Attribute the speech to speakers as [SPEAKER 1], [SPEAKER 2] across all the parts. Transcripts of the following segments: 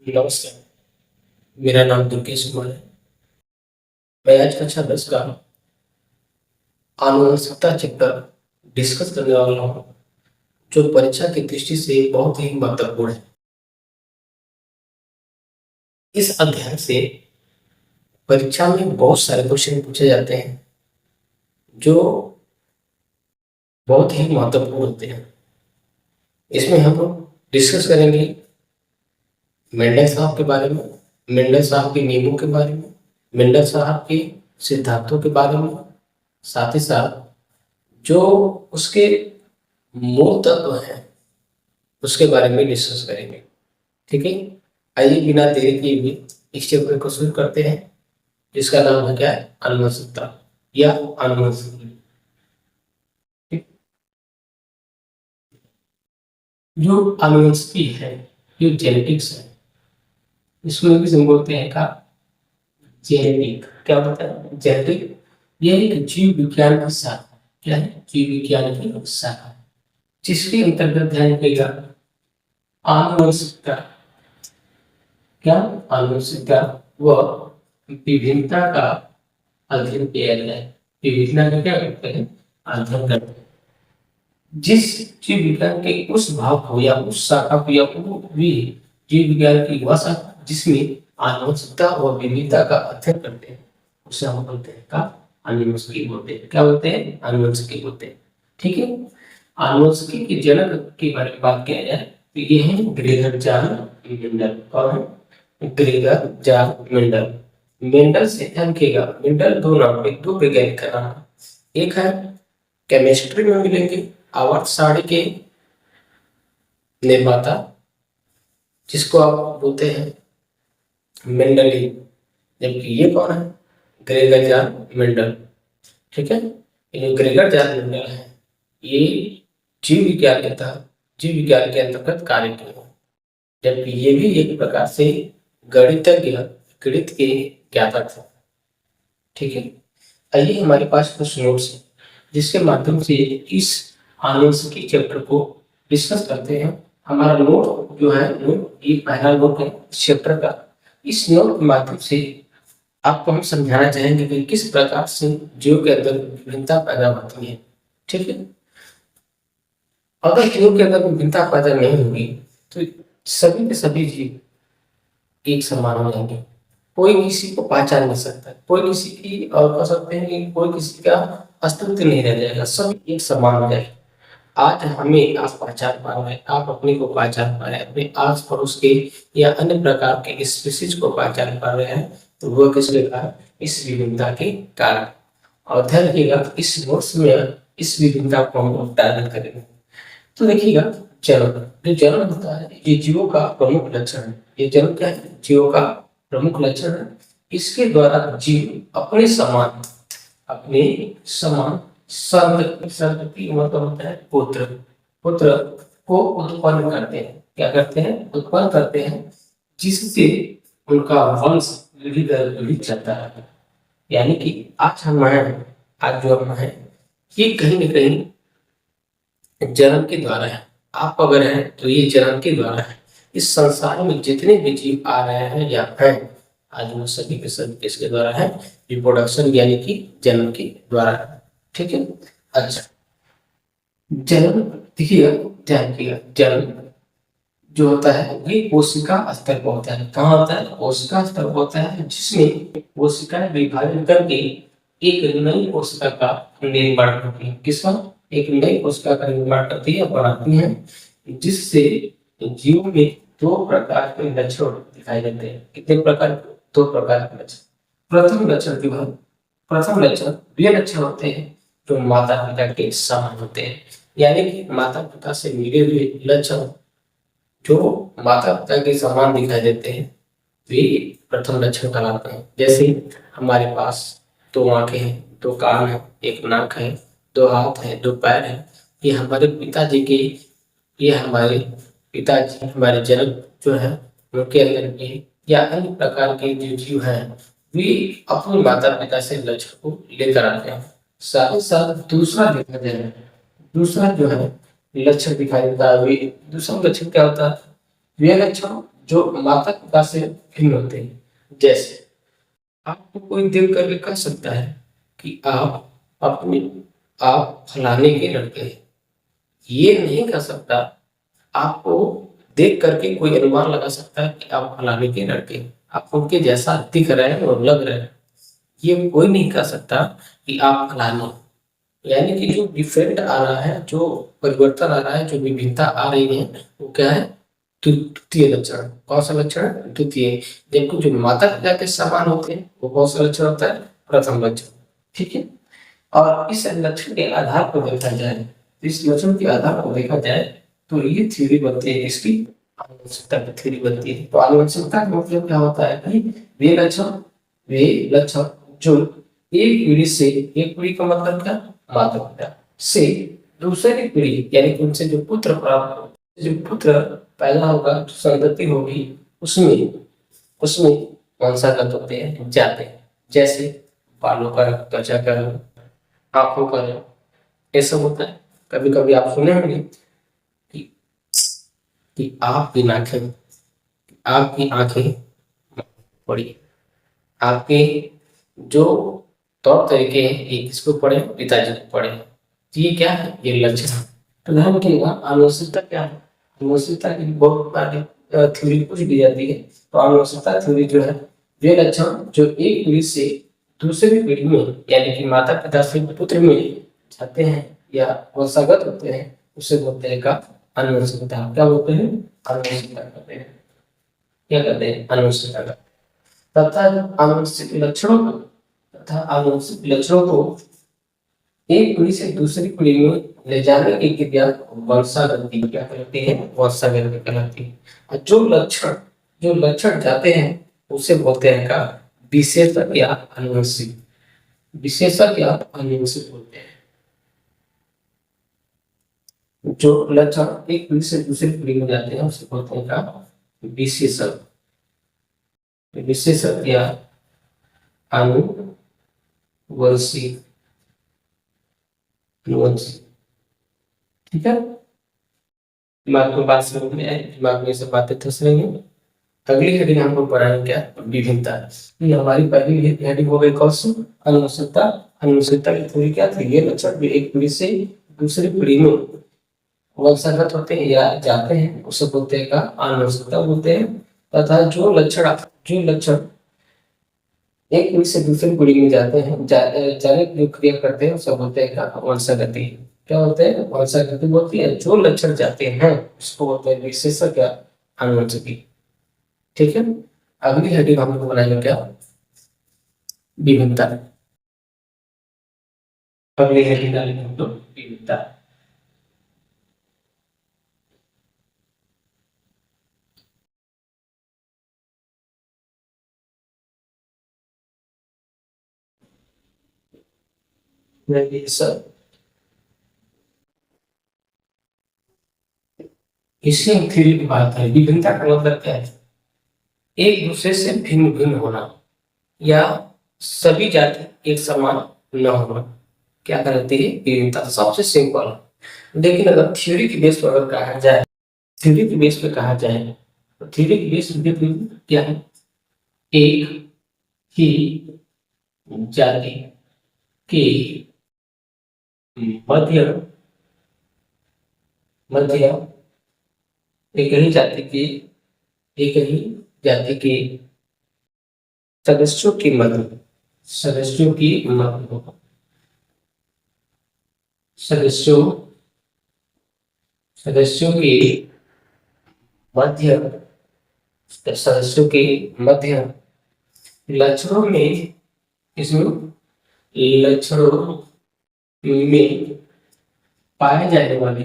[SPEAKER 1] नमस्कार, मेरा नाम दुर्गेश कुमार है। मैं आज कक्षा 10 का आनुवंशिकता चैप्टर डिस्कस करने वाला हूँ, जो परीक्षा की दृष्टि से बहुत ही महत्वपूर्ण है। इस अध्याय से परीक्षा में बहुत सारे क्वेश्चन पूछे जाते हैं, जो बहुत ही महत्वपूर्ण होते हैं। इसमें हम डिस्कस करेंगे मेंडल साहब के बारे में, मेंडल साहब के नियमों के बारे में, मेंडल साहब के सिद्धांतों के बारे में, साथ ही साथ जो उसके मूल तत्व हैं उसके बारे में डिस्कस करेंगे। ठीक है, आइए बिना देरी किए हुए इस चैप्टर को शुरू करते हैं, जिसका नाम है क्या है, आनुवंशिकता या आनुवंशिकी। जो आनुवंशिकी है, जो जेनेटिक्स है, इसको इंग्लिश में बोलते हैं का जेनेटिक। क्या होता है जेनेटिक? ये एक जीव विज्ञान की शाखा। क्या है? जीव विज्ञान की शाखा, जिसके अंतर्गत ध्यान रखिएगा आनुवंशिकता। क्या? आनुवंशिकता व विभिन्नता का अध्ययन किया गया है। विभिन्नता का क्या करते हैं? अध्ययन करते हैं। जिस जीव विज्ञान के उस भाव को या उस शाखा को या भी जीव विज्ञान की वह शाखा जिसमें आनुवंशिकता और विविधता का अध्ययन करते हैं, उसे हम बोलते हैं का आनुवंशिकी बोलते हैं। क्या बोलते हैं? आनुवंशिकी बोलते हैं। ठीक है, आनुवंशिकी के जनक के बारे में बात किया जाए तो ये है ग्रेगर जार्ल मेंडल। कौन है? ग्रेगर जार्ल मेंडल। मेंडल से ध्यान रखिएगा, मेंडल दो नाम है, दो वैज्ञानिक का नाम है। एक है केमिस्ट्री में मिलेंगे आवर्त सारणी के निर्माता, जिसको आप बोलते हैं मेंडली, जबकि ये कौन है? ग्रेगर जार्ल मेंडल। ठीक है, ये जो ग्रेगर जार्ल मेंडल है, ये जीव विज्ञान के तहत जीव विज्ञान के अंतर्गत कार्य किए हैं, जबकि ये भी एक प्रकार से गणितज्ञ, गणित के ज्ञाता थे। ठीक है, आइए हमारे पास कुछ नोट्स हैं, जिसके माध्यम से इस आनुवंशिकी चैप्टर को डिस्कस करते हैं। हमारा नोट जो है, नोट ये पहला नोट है इस चैप्टर का। इस नोट के माध्यम से आपको हम समझाना चाहेंगे कि किस प्रकार से जीव के अंदर विभिन्नता पैदा होती है। ठीक है, अगर जीव के अंदर विभिन्नता पैदा नहीं होगी तो सभी के सभी जीव एक समान हो जाएंगे। कोई किसी को पहचान नहीं सकता, कोई किसी की और कह सकते हैं कि कोई किसी का अस्तित्व नहीं रह जाएगा, सब एक समान हो जाएगा। आज हमें आप पहचान पा रहे हैं, आप अपने को पहचान पा रहे हैं, अपने आस पड़ोस के या अन्य प्रकार के स्पीसीज को पहचान पा रहे हैं, तो वह किसके कारण? इस विभिन्नता के कारण। और ध्यान रखिएगा इस नोट्स में इस विभिन्नता को हम टारगेट करेंगे। तो देखिएगा, जन्म, जो जन्म होता है ये जीवों का प्रमुख लक्षण है। ये जन्म क्या है? जीवों का प्रमुख लक्षण है। इसके द्वारा जीव अपने समान संतति मतलब होता है पुत्र, पुत्र को उत्पन्न करते हैं। क्या करते हैं? उत्पन्न करते हैं, जिससे उनका वंश पीढ़ी दर पीढ़ी चलता है। यानी कि आज हम हैं, आज जो हम हैं, ये कहीं न कहीं जन्म के द्वारा है। आप अगर हैं तो ये जन्म के द्वारा है। इस संसार में जितने भी जीव आ रहे हैं या हैं, आज वो सभी के सभी किसके द्वारा है? रिप्रोडक्शन यानी कि जन्म के द्वारा है। ठीक है, अच्छा, जन्म देखिए, ध्यान रखिएगा, जन्म जो होता है ये कोशिका स्तर पर होता है। कहाँ होता है? कोशिका स्तर पर होता है, जिसमें कोशिकाएं विभाजन करके एक नई कोशिका का निर्माण करती है। किसका? एक नई कोशिका का निर्माण करती है, बनाती है, जिससे जीव में दो प्रकार के लक्षण दिखाई देते हैं। कितने प्रकार? दो प्रकार के लक्षण। प्रथम लक्षण की बात, प्रथम लक्षण वे लक्षण होते हैं जो माता पिता के समान होते हैं। यानी कि माता पिता से मिले हुए लक्षण जो माता पिता के समान दिखाई देते हैं, वे प्रथम लक्षण कहलाते हैं। जैसे हमारे पास दो आंखें हैं, दो कान हैं, एक नाक है, दो हाथ हैं, दो पैर हैं। ये हमारे पिताजी के, ये हमारे पिताजी, हमारे जनक जो है उनके अंदर के या अन्य प्रकार के जो जीव हैं, वे अपने माता पिता से लक्षण को लेकर आते हैं। साथ ही साथ दूसरा देखा जाए, दूसरा जो है लक्षण दिखाई देता है, वे दूसरा लक्षण क्या होता है? वे लक्षण जो माता पिता से भिन्न होते हैं। जैसे आपको कोई देख करके कह सकता है कि आप फलाने के लड़के हैं, ये नहीं कह सकता। आपको देख करके कोई अनुमान लगा सकता है कि आप फलाने के लड़के हैं, आप उनके जैसा दिख रहे हैं और लग रहे हैं, ये कोई नहीं कह सकता कि आप फलाने। यानी कि जो डिफरेंट आ रहा है, जो परिवर्तन आ रहा है, जो विभिन्नता आ रही है, वो क्या है? द्वितीय लक्षण। कौन सा लक्षण? द्वितीय। जबकि जो माता पिता के समान होते हैं वो कौन सा लक्षण होता है? प्रथम लक्षण। ठीक है। और इस लक्षण के आधार पर देखा जाए, इस लक्षण के आधार पर देखा जाए तो ये थ्योरी बनती है, इसकी आनुवंशिकता की थ्योरी बनती है। तो आनुवंशिकता का मतलब क्या होता है भाई? वे लक्षण जो एक पीढ़ी का मतलब क्या? माता पिता से दूसरी पीढ़ी, यानी कि उनसे जो पुत्र प्राप्त हो, जो पुत्र पैदा होगा, जो संतति होगी, उसमें उसमें वंशागत होते हैं, जाते हैं। जैसे बालों का रंग, त्वचा का रंग, आंखों का रंग, ये सब होता है। कभी कभी आप सुने होंगे कि आपकी आंखें बड़ी, आपके जो तौर तरीके हैं ये किसको पड़े? पिताजी को पड़े। तो ये क्या है? ये लक्षण है। तो ध्यान रखिएगा, आनुवंशिकता क्या है? आनुवंशिकता की बहुत सारी थ्योरी पूछ दी जाती है। तो आनुवंशिकता थ्योरी जो है, वे लक्षण जो एक पीढ़ी से दूसरी पीढ़ी में, यानी कि माता पिता से पुत्र में जाते हैं या वंशागत होते हैं, उसे बोलते हैं का आनुवंशिकता। क्या बोलते हैं? आनुवंशिकता कहते हैं। क्या कहते हैं? आनुवंशिकता का। तथा आनुवंशिक लक्षणों को एक पीढ़ी से दूसरी पीढ़ी में ले जाने की क्रिया वंशागति क्या कहलाती है? वंशागति कहलाती है। और जो लक्षण जाते हैं उसे बोलते हैं का विशेषक या आनुवंशिक। विशेषक या आनुवंशिक बोलते हैं। जो लक्षण एक पीढ़ी से दूसरी पीढ़ी में जाते हैं उसे बोलते हैं का विशेषक। विशेषक या आनुवंशिक। ठीक है। दिमाग में बात समझ में आई? दिमाग में ये सब बातें धस रही हैं। अगली हेडिंग हम लोग पढ़ाएंगे क्या? विभिन्नता। ये हमारी पहली हेडिंग हो गई। कौन सी? आनुवंशिकता। आनुवंशिकता की थ्योरी क्या थी? ये लक्षण भी एक पीढ़ी से दूसरी पीढ़ी में वंशागत होते हैं या जाते हैं, उसे बोलते हैं का आनुवंशिकता बोलते हैं। तथा जो लक्षण एक पीढ़ी से दूसरी पीढ़ी में जाते हैं, जाने की जो क्रिया करते हैं उसे बोलते हैं का वंशागति। क्या होते हैं? वंशागति बोलती है। जो लक्षण जाते हैं उसको बोलते हैं विशेषक या आनुवंशिकी। ठीक है। अगली हेडिंग हम लोग बनाएंगे क्या? विभिन्नता। अगली हेडिंग डालेंगे हम लोग विभिन्नता। इससे थ्योरी की बात है। विभिन्नता का मतलब क्या है? एक दूसरे से भिन्न भिन्न होना या सभी जाति एक समान न होना, क्या कहलाती है? विभिन्नता। सबसे सिंपल। लेकिन अगर थ्योरी की बेस पर अगर कहा जाए, थ्योरी की बेस पे कहा जाए तो थ्योरी की बेस क्या है? एक ही जाति के मध्य मध्य एक ही जाति के एक ही जाति के सदस्यों की मध्य सदस्यों की मध्य सदस्यों सदस्यों के मध्य सदस्यों के मध्य लक्षणों में, इसमें लक्षणों में पाए जाने वाली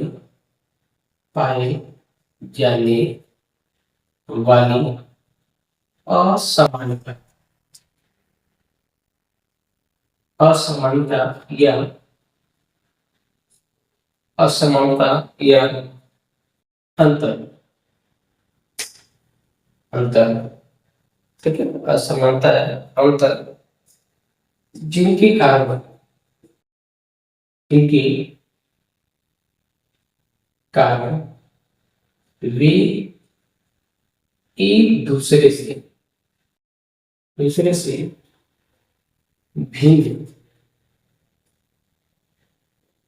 [SPEAKER 1] असमानता असमानता या असमानता या अंतर अंतर ठीक है। असमानता है अंतर जिनके कारण इनके कारण वे एक दूसरे से भिन्न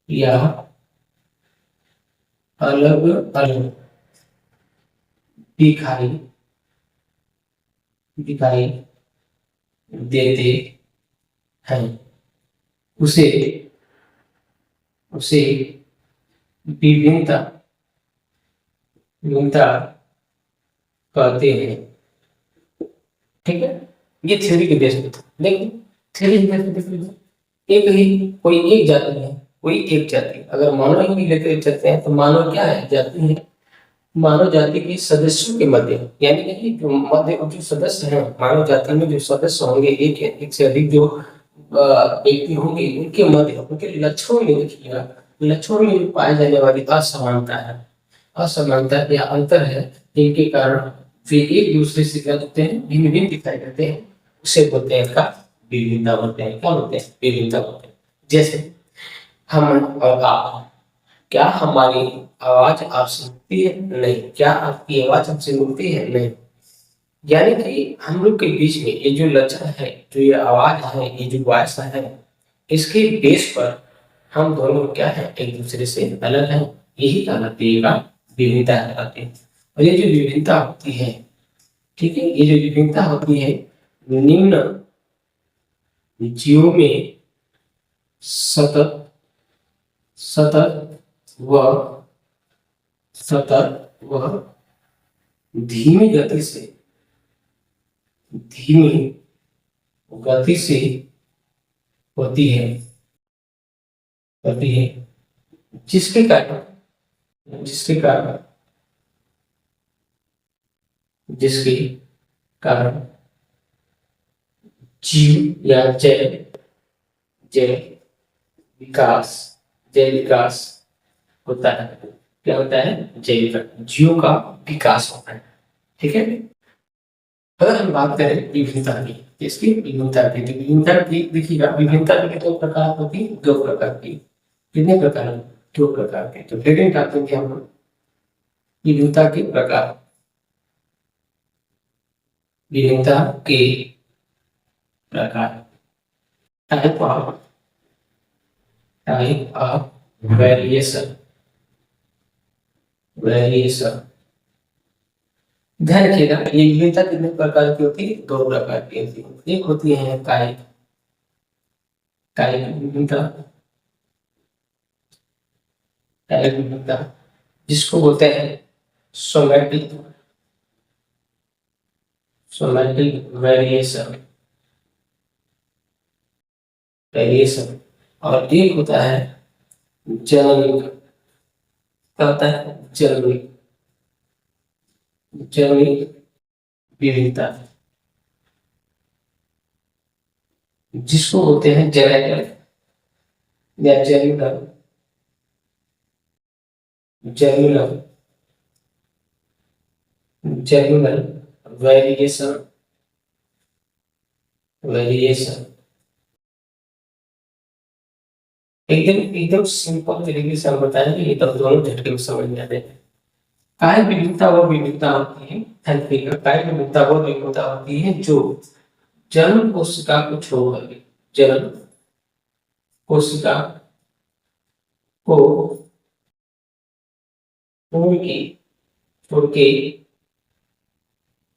[SPEAKER 1] या अलग अलग दिखाई देते हैं, उसे विभिन्नता कहते हैं। ठीक है, ये थ्योरी के बेस पे था। देखिए थ्योरी के बेस पे देख लीजिए, एक ही कोई एक जाति है, कोई एक जाति, अगर मानव ही लेते चलते हैं तो मानव क्या है, जाति है। मानव जाति के सदस्यों के मध्य, यानी कि जो सदस्य हैं मानव जाति में, जो सदस्य होंगे एक से अधिक जो व्यक्ति होंगे, उनके मध्य उनके लक्षणों में देखिएगा, लक्षणों में पाए जाने वाली असमानता या अंतर है, जिनके कारण वे एक दूसरे से क्या होते हैं, भिन्न भिन्न दिखाई देते हैं, उसे बोलते हैं का विभिन्नता बोलते हैं। क्या बोलते हैं, विभिन्नता बोलते हैं। जैसे हम और आप, क्या हमारी आवाज आपसे मिलती है, नहीं। क्या आपकी आवाज हमसे मिलती है, नहीं। यानी कि हम लोग के बीच में ये जो लक्षण है, जो ये आवाज है, ये जो वॉइस है, इसके बेस पर हम दोनों क्या है, एक दूसरे से अलग हैं। यही कहलाती है विभिन्नता कहलाती है। और ये जो विभिन्नता होती है, ठीक है, ये जो विभिन्नता होती है, निम्न जीवों में सतत व धीमी गति से होती है, जिसके कारण जीव या जय विकास होता है। क्या होता है, जीव का विकास होता है। ठीक है, अगर हम बात करें विभिन्नता की, इसकी विभिन्नता की, तो विभिन्नता की देखिएगा, विभिन्नता के दो प्रकार होती है, दो प्रकार की। कितने प्रकार, दो प्रकार के। तो सेकंड टॉपिक क्या हम विभिन्नता के प्रकार, विभिन्नता के प्रकार, टाइप ऑफ वेरिएशन। ध्यान रखिएगा, ये विभिन्नता कितने प्रकार की होती है, दो प्रकार की होती है। एक होती है कायिक विभिन्नता, जिसको बोलते हैं सोमैटिक वेरिएशन। और एक होता है जैविक, क्या होता है, जैविक विविधता, जिसको बोलते हैं जेनेटिक या जर्मिनल वेरिएशन। एकदम सिंपल तरीके से हम बताएंगे, ये तब दोनों झटके में समझ में आते हैं। काय विविधता वो विविधता होती है, काय विविधता वो विविधता होती है जो जन्म कोशिका को छोड़ करके, जन्म कोशिका को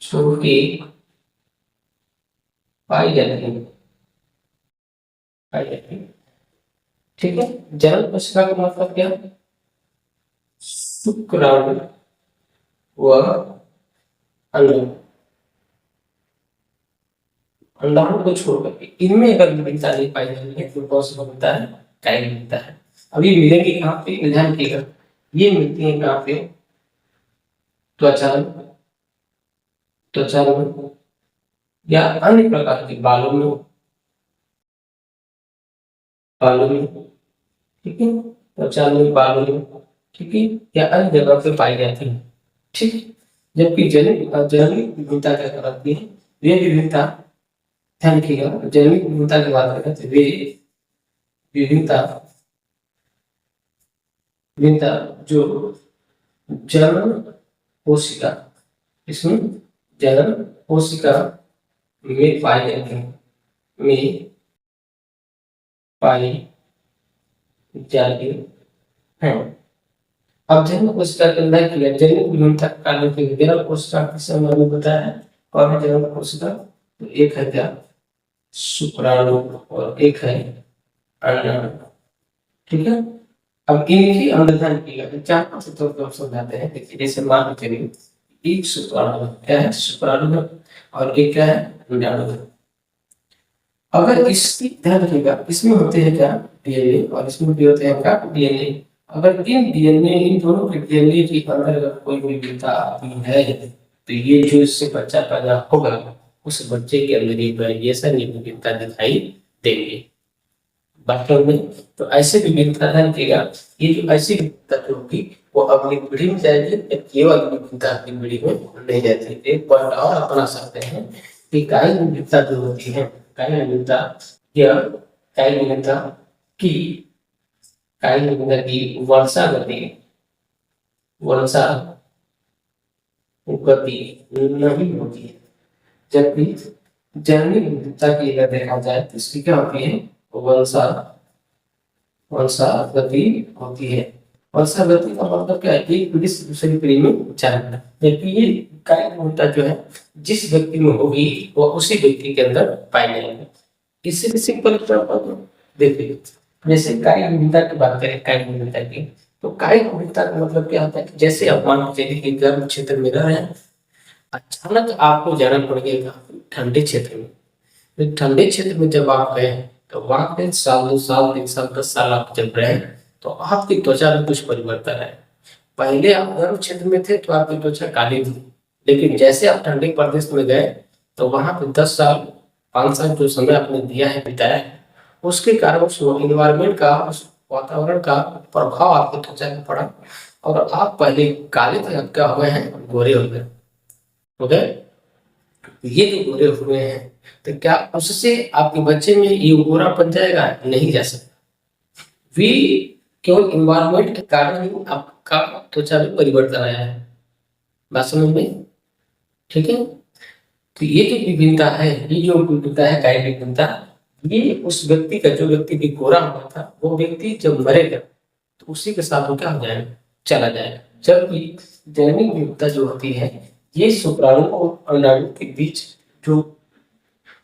[SPEAKER 1] छोड़ के पाई जाती है। ठीक है, जन्म कोशिका का मतलब क्या, शुक्राणु व अंडाणु को छोड़ करके इनमें अगर विविधता नहीं पाई जाती है तो कौन सा होता है, काय मिलता है। अब ये मिलेंगे कहाँ पे, ध्यान रखिएगा, ये मिलती है कहाँ पे, त्वचा में या अन्य प्रकार के बालों में, ठीक है, त्वचा में, बालों में, ठीक है, या अन्य जगह पे पाई जाती है। ठीक, जबकि जैविक विविधता क्या कहलाती है, वे विविधता, ध्यान रखिएगा, जैविक विविधता की बात करें तो वे विविधता जो जन्म कोशिका, इसमें जनन कोशिका में पाए जाते हैं, में पाई जाती हैं। अब जनन कोशिका के अंदर किया जनन विभिन्नता का कारण की जनन कोशिका किसे मैंने बताया है, और जनन कोशिका तो एक है क्या शुक्राणु और एक है अंडाणु, ठीक है। अब इनकी अनुसंधान की गई चार तत्वों को समझाते हैं। देखिए जैसे मान के चलिए एक शुक्राणु क्या है, शुक्राणु है, और एक क्या है अंडाणु है। अगर इसकी ध्यान रखिएगा इसमें होते हैं क्या डीएनए और इसमें भी होते हैं क्या डीएनए। अगर इन डीएनए इन दोनों के डीएनए के अंदर अगर कोई विविधता आती है तो ये जो इससे बच्चा पैदा होगा उस बच्चे के अंदर ये वेरिएशन ये विविधता दिखाई देगी वास्तव में। तो ऐसे विविधता ध्यान रखिएगा, ये जो ऐसी विविधता जो होगी वो अगली पीढ़ी में जाएगी, केवल विविधता अगली पीढ़ी में नहीं जाती। एक पॉइंट और अपना सकते हैं कि काई विविधता जो होती है, काई विविधता या काई विविधता की वंशागति नहीं होती है, जबकि जननी विविधता की अगर देखा जाए तो इसकी क्या होती है वंशागति होती है। वंशागति का मतलब क्या है, एक पीढ़ी से दूसरी पीढ़ी में जाना, जबकि ये काई विविधता जो है जिस व्यक्ति में होगी वो उसी व्यक्ति के अंदर पाई जाएगी। इससे सिंपल देखिए जैसे काई विविधता की बात करें, काई विविधता की तो काई विविधता का मतलब क्या होता है कि जैसे आप मान के चलिए कि गर्म क्षेत्र में रह रहे हैं, अचानक आपको जाना पड़ गया ठंडे क्षेत्र में। तो ठंडे क्षेत्र में जब आप गए तो वहां पे साल 2 साल 3 साल 10 साल आप जब रहे तो आपकी त्वचा में कुछ परिवर्तन है। पहले आप गर्म क्षेत्र में थे तो आपकी त्वचा काली थी, लेकिन जैसे आप ठंडे प्रदेश में गए तो वहां पे 10 साल 5 साल जो समय आपने दिया है बिताया है उसके कारण उस इन्वायरमेंट का उस वातावरण का प्रभाव आपको त्वचा में पड़ा और आप पहले काले थे अब क्या हुए हैं गोरे हो गए। ओके, ये जो गोरे हुए हैं तो क्या उससे आपके बच्चे में ये गोरा बन जाएगा? नहीं जा सकता। वी केवल इन्वायरमेंट के कारण ही आपका त्वचा में परिवर्तन आया है, बात समझ में? ठीक है, तो ये जो विभिन्नता है, ये जो विभिन्नता है काई विभिन्नता, ये उस व्यक्ति का जो व्यक्ति भी गोरा हुआ था वो व्यक्ति जब मरेगा तो उसी के साथ वो क्या हो जाएगा चला जाएगा। जबकि जैविक विविधता जो होती है ये शुक्राणु और अंडाणु के बीच जो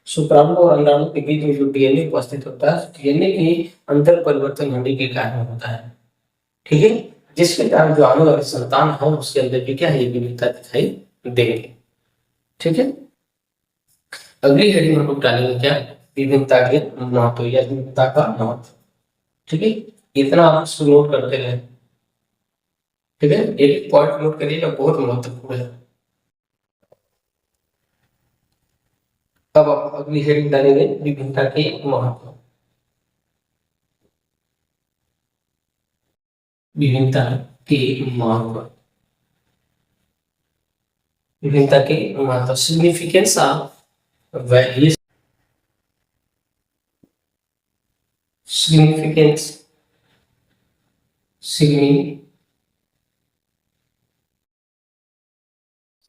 [SPEAKER 1] शुक्राणु और अंडाणु के बीच में जो डीएनए उपस्थित होता है डीएनए के अंदर परिवर्तन होने के कारण होता है, ठीक है, जिसके कारण जो आने वाली संतान है उसके अंदर भी क्या है ये विविधता दिखाई देंगे। ठीक है, अगली हेडिंग हम लोग डालेंगे क्या विभिन्नता के महत्व या विभिन्नता का महत्व। ठीक है, इतना आप नोट करते रहे। ठीक है, एक पॉइंट नोट करिएगा बहुत महत्वपूर्ण है। अब आप अगली हेडिंग डालेंगे विभिन्नता के महत्व। विभिन्नता के महत्व, विभिन्नता के महत्व significance of variation,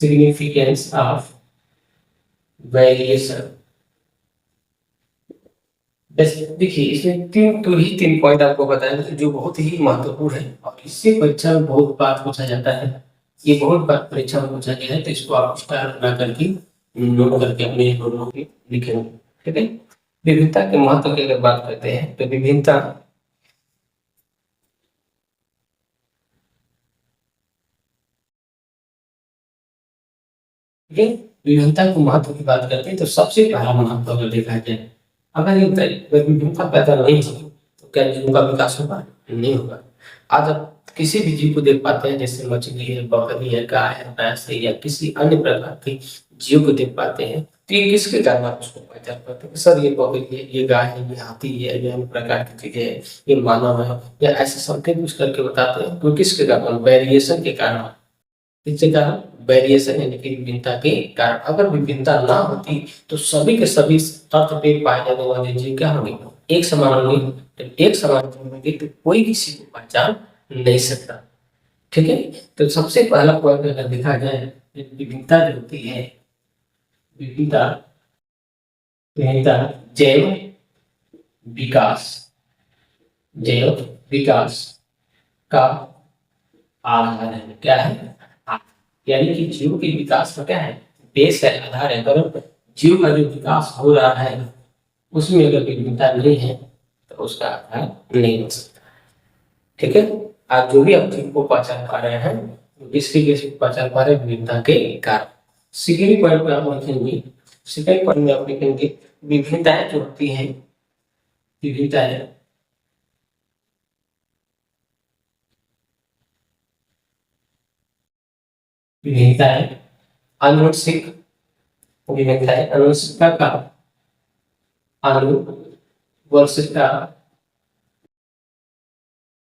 [SPEAKER 1] significance of variation। देखिए इसमें तीन पॉइंट आपको बताएंगे जो बहुत ही महत्वपूर्ण है और इससे परीक्षा में बहुत बात पूछा जाता है। ये बहुत बार परीक्षा में पूछा गया है तो इसको आप स्टार बना करके नोट करके अपने नोटबुक में लिखेंगे। ठीक है, विभिन्नता के महत्व की अगर बात करते हैं तो विभिन्नता के महत्व की बात करते हैं तो सबसे पहला महत्व अगर देखा जाए अगर ये विभिन्नता पैदा नहीं होगी तो क्या जीवों का विकास होगा? नहीं होगा। आज आप किसी भी जीव को देख पाते हैं जैसे मछली है, बकरी है, गाय है, भैंस है या किसी अन्य प्रकार के जीव को देख पाते हैं तो ये किसके कारण आप उसको पहचान पाते हैं? सर ये बकरी है, ये गाय है, ये हाथी है, ये अन्य प्रकार की चीजें है, ये मानव है या ऐसे समथिंग कुछ करके बताते हैं तो किसके कारण? वेरिएशन के कारण। किसके कारण? वेरिएशन यानी कि विभिन्नता के कारण। अगर विभिन्नता ना होती तो सभी के सभी तर्क पे पाए जाने वाले जीव क्या होंगे? एक समान होंगे। तो एक समान जीव होंगे तो कोई किसी को पहचान नहीं सकता। ठीक है, तो सबसे पहला पॉइंट अगर देखा जाए विभिन्नता जो होती है विविधता विविधता जैव विकास जैव विकास का आधार है। क्या है? यानी कि जीव के विकास का क्या है? बेस है, आधार है। अगर जीव का जो विकास हो रहा है उसमें अगर विविधता नहीं है तो उसका आधार नहीं हो सकता। ठीक है, आज जो भी आप चीज को पहचान पा रहे हैं किसकी कैसे पहचान पा रहे हैं? विविधता के कारण। सेकेंड पॉइंट में आप लिखेंगे, सेकेंड पॉइंट में आप लिखेंगे विभिन्नताएं जो होती हैं, विभिन्नताएं विभिन्नताएं आनुवंशिक विभिन्नताएं आनुवंशिकता का आनुवंशिकता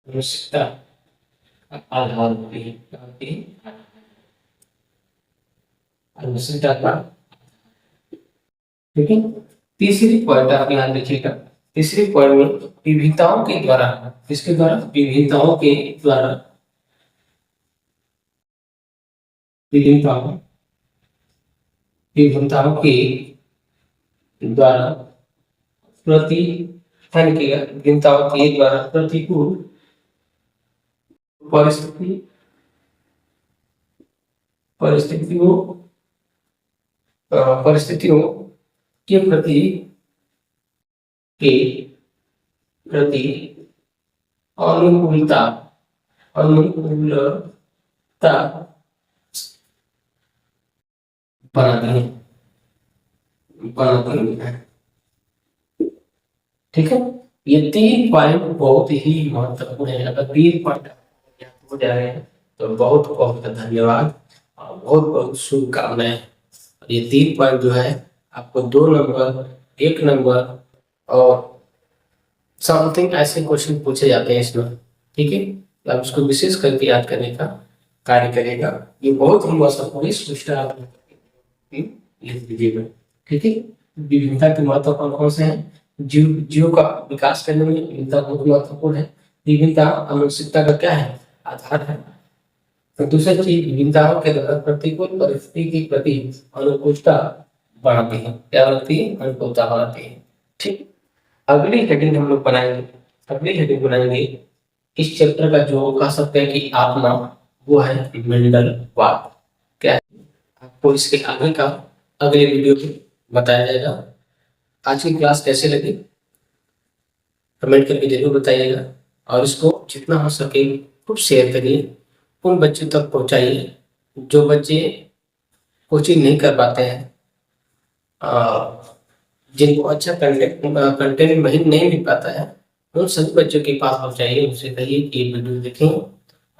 [SPEAKER 1] आनुवंशिकता आधार होती है। आनुवंशिकता का, ठीक है। तीसरी पॉइंट आप ध्यान रखिएगा, तीसरी पॉइंट में विभिन्नताओं के द्वारा, किसके द्वारा? विभिन्नताओं के द्वारा, विभिन्नताओं विभिन्नताओं के द्वारा विभिन्नताओं के द्वारा प्रतिकूल परिस्थितियों के प्रति अनुकूलता बनाती है। ठीक है, ये 3 पॉइंट बहुत ही महत्वपूर्ण है। अगर 3 पॉइंट हो जा रहे हैं तो बहुत बहुत धन्यवाद और बहुत बहुत शुभकामनाएं। ये 3 पॉइंट जो है आपको 2 नंबर, 1 नंबर और समथिंग ऐसे क्वेश्चन पूछे जाते हैं इसमें। ठीक है, तो आप इसको विशेष करके याद करने का कार्य करेगा। ये बहुत ही महत्वपूर्ण है, आप लिख दीजिएगा। ठीक है, विभिन्नता के महत्व कौन से हैं? जीव का विकास करने में विभिन्नता बहुत महत्वपूर्ण है। विभिन्नता आनुवंशिकता का क्या है? आधार है। तो दूसरी चीज, विभिन्नताओं के द्वारा प्रतिकूल परिस्थिति के प्रति अनुकूलता बढ़ाती है। क्या बढ़ती है? अनुकूलता बढ़ाती है। ठीक, अगली हेडिंग हम लोग बनाएंगे, अगली हेडिंग बनाएंगे इस चैप्टर का, जो कह सकते हैं कि आत्मा, वो है मेंडलवाद। क्या है? आपको इसके आगे का अगले वीडियो में बताया जाएगा। आज की क्लास कैसे लगी कमेंट करके जरूर बताइएगा और इसको जितना हो सके खूब शेयर करिए, उन बच्चों तक पहुंचाइए जो बच्चे कोचिंग नहीं कर पाते हैं, जिनको अच्छा कंटेंट नहीं मिल पाता है, उन सभी बच्चों के पास पहुंचाइए। उनसे कहिए कि ये वीडियो देखें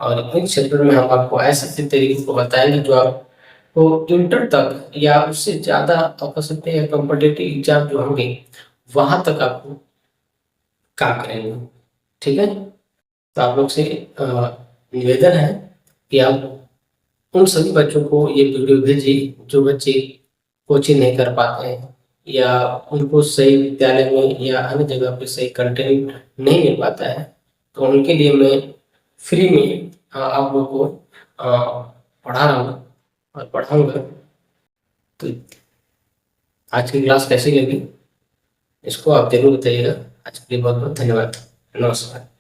[SPEAKER 1] और इन चैप्टर में हम आपको ऐसे तरीके को बताएंगे जो आपको इंटर तक या उससे ज़्यादा आप कह सकते हैं कॉम्पिटिटिव एग्जाम जो होंगे वहाँ तक आपको काम करेंगे। ठीक है, तो आप लोग से निवेदन है कि आप उन सभी बच्चों को ये वीडियो भेजिए जो बच्चे कोचिंग नहीं कर पाते हैं या उनको सही विद्यालय में या अन्य जगह पे सही कंटेंट नहीं मिल पाता है, तो उनके लिए मैं फ्री में आप लोगों को पढ़ा रहा हूँ और पढ़ाऊँगा। तो आज की क्लास कैसी लगी इसको आप जरूर बताइएगा। आज के लिए बहुत बहुत धन्यवाद। नमस्कार।